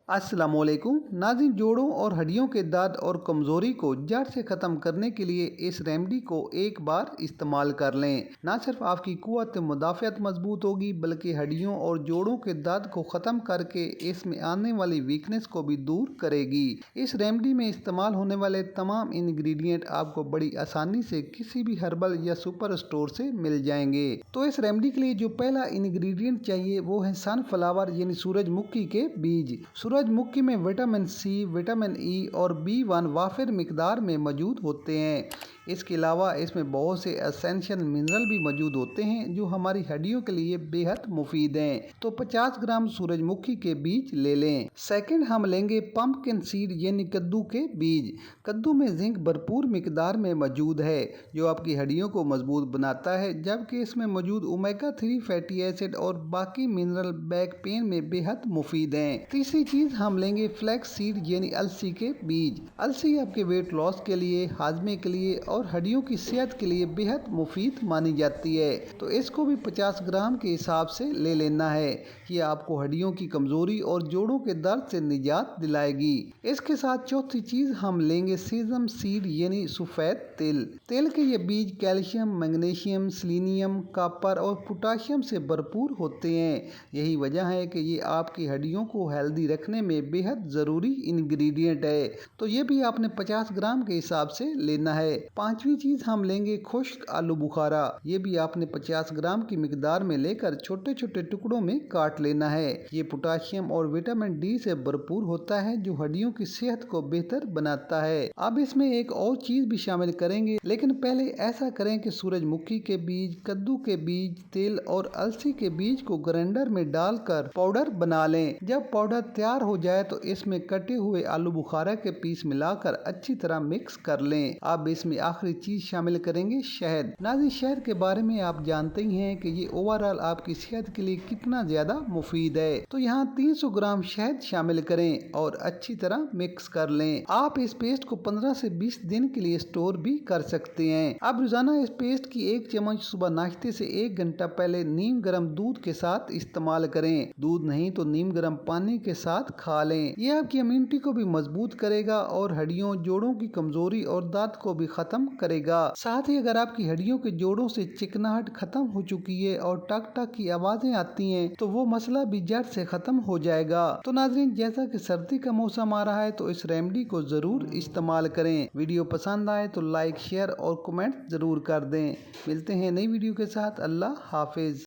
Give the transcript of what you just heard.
السلام علیکم ناظرین، جوڑوں اور ہڈیوں کے درد اور کمزوری کو جڑ سے ختم کرنے کے لیے اس ریمیڈی کو ایک بار استعمال کر لیں۔ نہ صرف آپ کی قوت مدافعت مضبوط ہوگی بلکہ ہڈیوں اور جوڑوں کے درد کو ختم کر کے اس میں آنے والی ویکنس کو بھی دور کرے گی۔ اس ریمیڈی میں استعمال ہونے والے تمام انگریڈینٹ آپ کو بڑی آسانی سے کسی بھی ہربل یا سپر اسٹور سے مل جائیں گے۔ تو اس ریمیڈی کے لیے جو پہلا انگریڈینٹ چاہیے وہ ہے سن فلاور یعنی سورج مکھی کے بیج۔ سورج مکھی میں وٹامن سی، وٹامن ای اور B1 وافر مقدار میں موجود ہوتے ہیں۔ اس کے علاوہ اس میں بہت سے اسینشل منرل بھی موجود ہوتے ہیں جو ہماری ہڈیوں کے لیے بے حد مفید ہیں۔ تو 50 گرام سورج مکھی کے بیج لے لیں۔ سیکنڈ ہم لیں گے پمپکن سیڈ یعنی کدو کے بیج۔ کدو میں زنک بھرپور مقدار میں موجود ہے جو آپ کی ہڈیوں کو مضبوط بناتا ہے، جبکہ اس میں موجود اومیگا 3 فیٹی ایسڈ اور باقی منرل بیک پین میں بے حد مفید ہیں۔ تیسری چیز ہم لیں گے فلیکس سیڈ یعنی السی کے بیج۔ السی آپ کے ویٹ لاس کے لیے، ہاضمے کے لیے اور ہڈیوں کی صحت کے لیے بے حد مفید مانی جاتی ہے، تو اس کو بھی 50 گرام کے حساب سے لے لینا ہے۔ یہ آپ کو ہڈیوں کی کمزوری اور جوڑوں کے درد سے نجات دلائے گی۔ اس کے ساتھ چوتھی چیز ہم لیں گے سیزم سیڈ یعنی سفید تل۔ تل کے یہ بیج کیلشیم، میگنیشیم، سیلینیم، کاپر اور پوٹاشیم سے بھرپور ہوتے ہیں۔ یہی وجہ ہے کہ یہ آپ کی ہڈیوں کو ہیلدی رکھنے میں بے حد ضروری انگریڈینٹ ہے، تو یہ بھی آپ نے 50 گرام کے حساب سے لینا ہے۔ پانچویں چیز ہم لیں گے خشک آلو بخارا۔ یہ بھی آپ نے 50 گرام کی مقدار میں لے کر چھوٹے چھوٹے ٹکڑوں میں کاٹ لینا ہے۔ یہ پوٹاشیم اور وٹامن ڈی سے بھرپور ہوتا ہے جو ہڈیوں کی صحت کو بہتر بناتا ہے۔ اب اس میں ایک اور چیز بھی شامل کریں گے، لیکن پہلے ایسا کریں کہ سورج مکھی کے بیج، کدو کے بیج، تل اور السی کے بیج کو گرائنڈر میں ڈال کر پاؤڈر بنا لیں۔ جب پاؤڈر تیار ہو جائے تو اس میں کٹے ہوئے آلو بخارا کے پیس ملا کر اچھی طرح مکس کر لیں۔ اب اس میں آخری چیز شامل کریں گے شہد۔ ناظرین، شہد کے بارے میں آپ جانتے ہی ہیں کہ یہ اوورآل آپ کی صحت کے لیے کتنا زیادہ مفید ہے، تو یہاں 300 گرام شہد شامل کریں اور اچھی طرح مکس کر لیں۔ آپ اس پیسٹ کو 15 سے 20 دن کے لیے سٹور بھی کر سکتے ہیں۔ اب روزانہ اس پیسٹ کی 1 چمچ صبح ناشتے سے 1 گھنٹہ پہلے نیم گرم دودھ کے ساتھ استعمال کریں۔ دودھ نہیں تو نیم گرم پانی کے ساتھ کھا لیں۔ یہ آپ کی امیونٹی کو بھی مضبوط کرے گا اور ہڈیوں جوڑوں کی کمزوری اور درد کو بھی ختم کرے گا۔ ساتھ ہی اگر آپ کی ہڈیوں کے جوڑوں سے چکناہٹ ختم ہو چکی ہے اور ٹک ٹک کی آوازیں آتی ہیں تو وہ مسئلہ بھی جڑ سے ختم ہو جائے گا۔ تو ناظرین، جیسا کہ سردی کا موسم آ رہا ہے تو اس ریمیڈی کو ضرور استعمال کریں۔ ویڈیو پسند آئے تو لائک، شیئر اور کمنٹ ضرور کر دیں۔ ملتے ہیں نئی ویڈیو کے ساتھ۔ اللہ حافظ۔